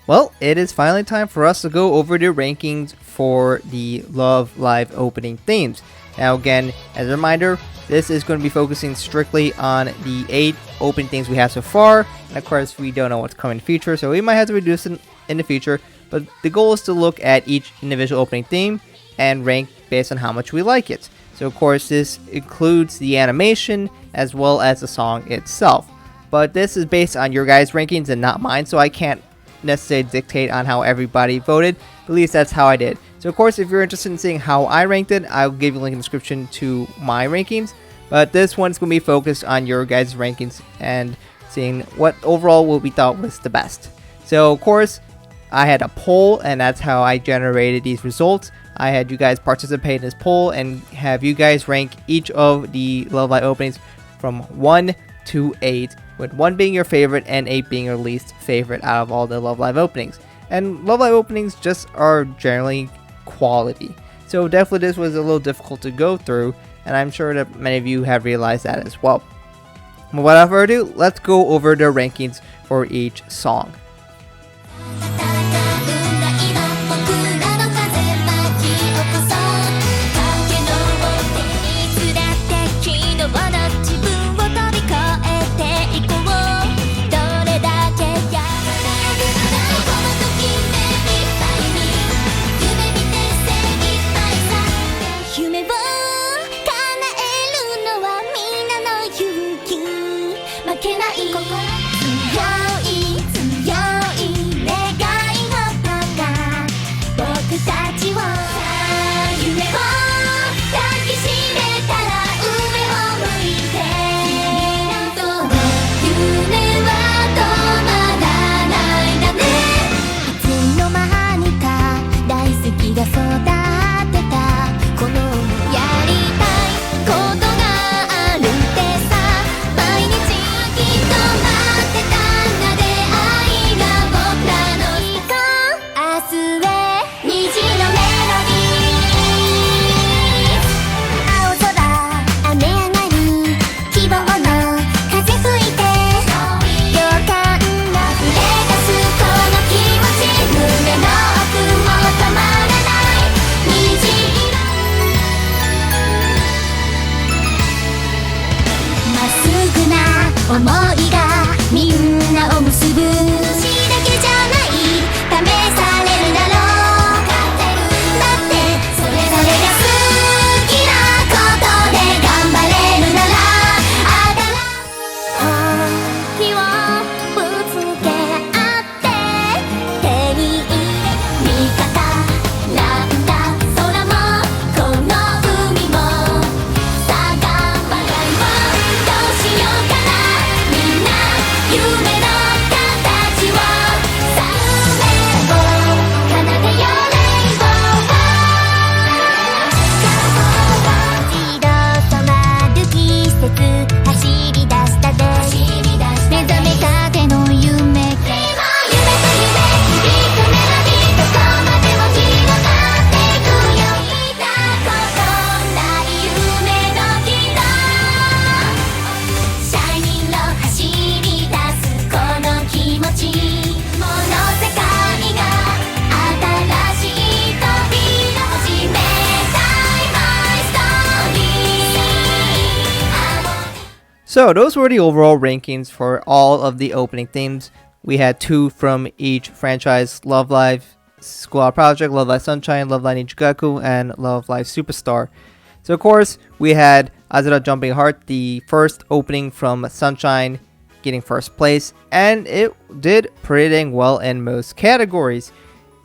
Well, it is finally time for us to go over the rankings for the Love Live opening themes. Now again, as a reminder, this is going to be focusing strictly on the 8 opening themes we have so far, and of course we don't know what's coming in the future, so we might have to reduce it in the future, but the goal is to look at each individual opening theme and rank based on how much we like it. So of course this includes the animation as well as the song itself, but this is based on your guys' rankings and not mine, so I can't necessarily dictate on how everybody voted, but at least that's how I did. So of course if you're interested in seeing how I ranked it, I'll give you a link in the description to my rankings, but this one's going to be focused on your guys' rankings and seeing what overall what we thought was the best. So of course I had a poll, and that's how I generated these results. I had you guys participate in this poll and have you guys rank each of the Love Live openings from 1 to 8, with 1 being your favorite and 8 being your least favorite out of all the Love Live openings. And Love Live openings just are generally quality, so definitely this was a little difficult to go through, and I'm sure that many of you have realized that as well. But without further ado, let's go over the rankings for each song. So those were the overall rankings for all of the opening themes. We had 2 from each franchise: Love Live School Project, Love Live Sunshine, Love Live Nijigasaki, and Love Live Superstar. So of course we had Aozora Jumping Heart, the first opening from Sunshine, getting first place, and it did pretty dang well in most categories.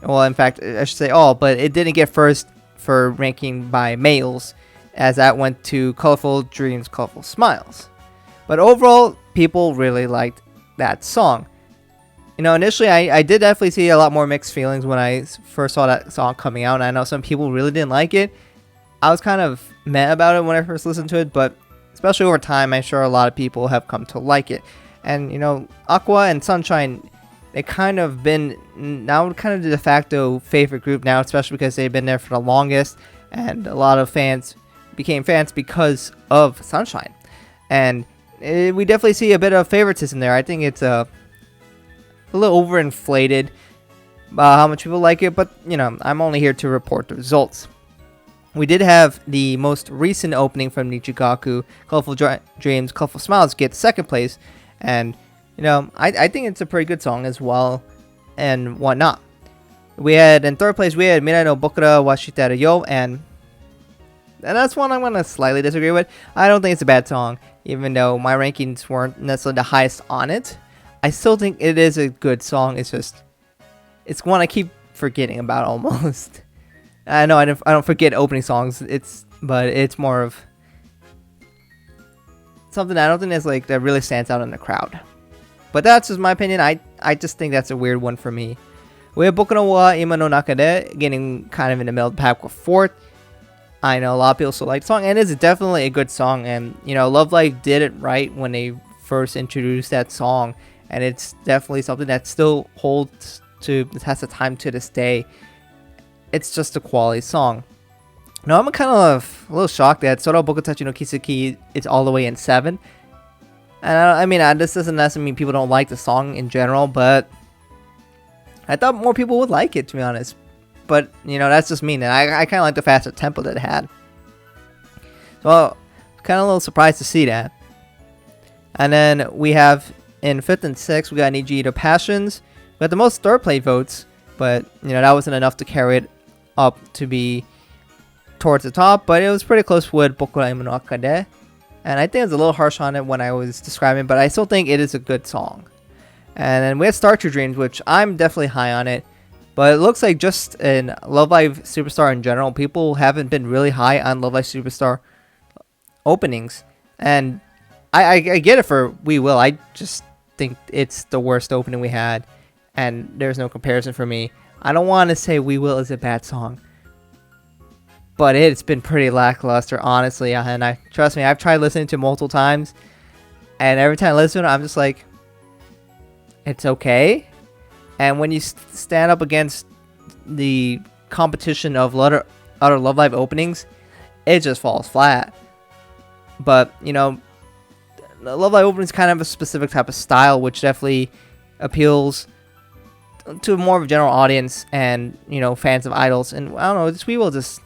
Well, in fact, I should say all, but it didn't get first for ranking by males, as that went to Colorful Dreams, Colorful Smiles. But overall, people really liked that song. You know, initially I did definitely see a lot more mixed feelings when I first saw that song coming out, and I know some people really didn't like it. I was kind of meh about it when I first listened to it, but especially over time, I'm sure a lot of people have come to like it. And, you know, Aqua and Sunshine, they kind of been now kind of the de facto favorite group now, especially because they've been there for the longest, and a lot of fans became fans because of Sunshine. And we definitely see a bit of favoritism there. I think it's a little overinflated, how much people like it, but you know, I'm only here to report the results. We did have the most recent opening from Nijigasaki, Colorful Dreams, Colorful Smiles, get second place, and you know, I think it's a pretty good song as well, and whatnot. We had in third place, we had Mirai no Bokura wa Shitteru yo, and that's one I'm gonna slightly disagree with. I don't think it's a bad song, even though my rankings weren't necessarily the highest on it. I still think it is a good song. It's just, it's one I keep forgetting about almost. I know I don't forget opening songs. But it's more of something I don't think is like that really stands out in the crowd. But that's just my opinion. I just think that's a weird one for me. We have Bokura wa Ima no Naka de getting kind of in the middle of the pack with fourth. I know a lot of people still like the song, and it's definitely a good song. And you know, Love Live did it right when they first introduced that song, and it's definitely something that still holds to the test of time to this day. It's just a quality song. Now I'm kind of a little shocked that Sora Bokutachi no Kiseki is all the way in 7. And I mean, this doesn't necessarily mean people don't like the song in general, but I thought more people would like it, to be honest. But, you know, that's just me. And I kind of like the faster tempo that it had. So, kind of a little surprised to see that. And then we have, in 5th and 6th, we got Niji Passions. We got the most third place votes, but, you know, that wasn't enough to carry it up to be towards the top. But it was pretty close with Bokura Ima no Akade. And I think it was a little harsh on it when I was describing it, but I still think it is a good song. And then we had Star True Dreams, which I'm definitely high on it. But it looks like just in Love Live Superstar in general, people haven't been really high on Love Live Superstar openings. And I get it for We Will. I just think it's the worst opening we had. And there's no comparison for me. I don't want to say We Will is a bad song. But it's been pretty lackluster, honestly. And trust me, I've tried listening to it multiple times. And every time I listen to it, I'm just like, it's okay. And when you stand up against the competition of other Love Live openings, it just falls flat. But, you know, the Love Live opening is kind of a specific type of style, which definitely appeals to more of a general audience and, you know, fans of idols. And I don't know, this We Will just...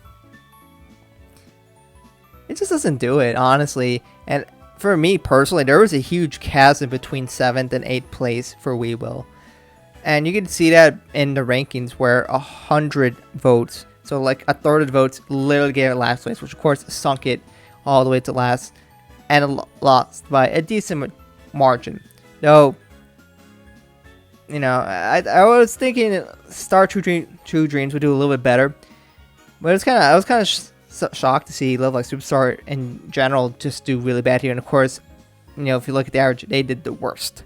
it just doesn't do it, honestly. And for me personally, there was a huge chasm between 7th and 8th place for We Will. And you can see that in the rankings where 100 votes, so like a third of the votes, literally gave it last place, which of course sunk it all the way to last, and it lost by a decent margin. Though, you know, I was thinking Star True Dreams would do a little bit better, but I was kind of shocked to see Love Live Superstar in general just do really bad here. And of course, you know, if you look at the average, they did the worst.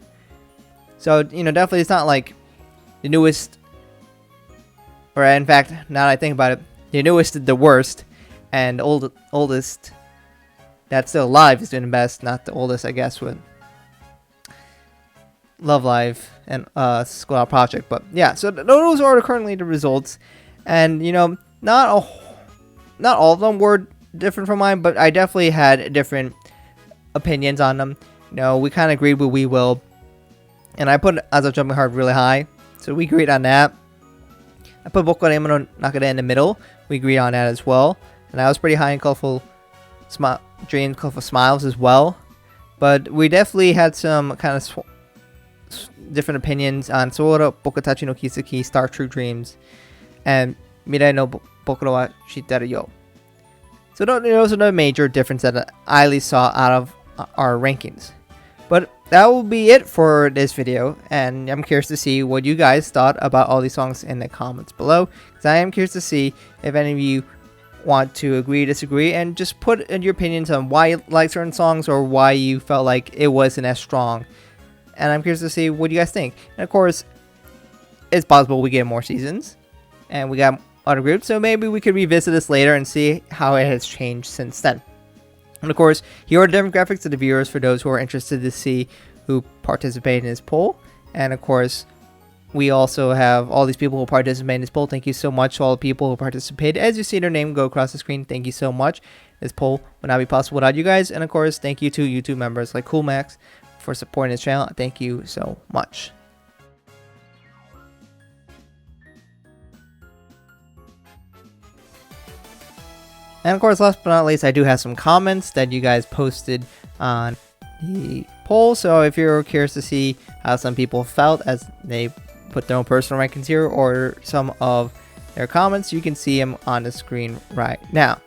So, you know, definitely it's not like the newest, or in fact, now that I think about it, the newest did the worst, and oldest that's still alive is doing the best, not the oldest, I guess, with Love Live and School Out Project. But yeah, so those are currently the results, and you know, not all of them were different from mine, but I definitely had different opinions on them. You know, we kind of agreed with We Will, and I put As of Jumping Hard really high, so we agreed on that. I put Bokura Ima no Naka de in the middle. We agreed on that as well, and I was pretty high in Colorful Dreams, Colorful Smiles as well. But we definitely had some kind of different opinions on Sora Bokutachi no Kiseki, Star True Dreams, and Mirai no Bokura wa Shitteru yo. So those are the major differences that I at least saw out of our rankings. But that will be it for this video, and I'm curious to see what you guys thought about all these songs in the comments below, because I am curious to see if any of you want to agree, disagree, and just put in your opinions on why you like certain songs or why you felt like it wasn't as strong. And I'm curious to see what you guys think. And of course, it's possible we get more seasons, and we got other groups, so maybe we could revisit this later and see how it has changed since then. And of course, here are the demographics of the viewers for those who are interested to see who participated in this poll. And of course, we also have all these people who participated in this poll. Thank you so much to all the people who participated. As you see their name go across the screen, thank you so much. This poll would not be possible without you guys. And of course, thank you to YouTube members like CoolMax for supporting this channel. Thank you so much. And of course, last but not least, I do have some comments that you guys posted on the poll. So if you're curious to see how some people felt as they put their own personal rankings here, or some of their comments, you can see them on the screen right now.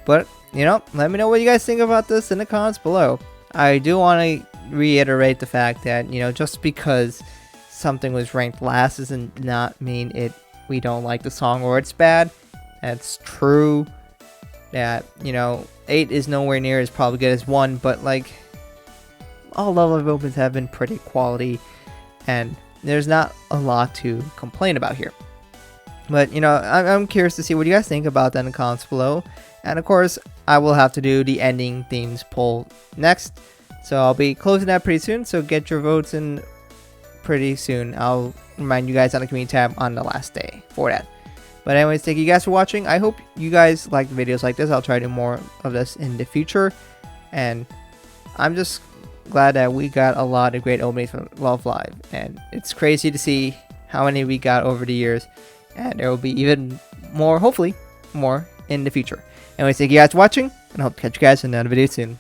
But, you know, let me know what you guys think about this in the comments below. I do want to reiterate the fact that, you know, just because something was ranked last doesn't not mean we don't like the song or it's bad. That's true. That, you know, 8 is nowhere near as probably good as 1, but like all Love Live Opens have been pretty quality, and there's not a lot to complain about here. But, you know, I'm curious to see what you guys think about that in the comments below. And of course, I will have to do the ending themes poll next. So I'll be closing that pretty soon. So get your votes in pretty soon. I'll remind you guys on the community tab on the last day for that. But anyways, thank you guys for watching. I hope you guys like videos like this. I'll try to do more of this in the future. And I'm just glad that we got a lot of great openings from Love Live. And it's crazy to see how many we got over the years. And there will be even more, hopefully, more in the future. Anyways, thank you guys for watching. And I hope to catch you guys in another video soon.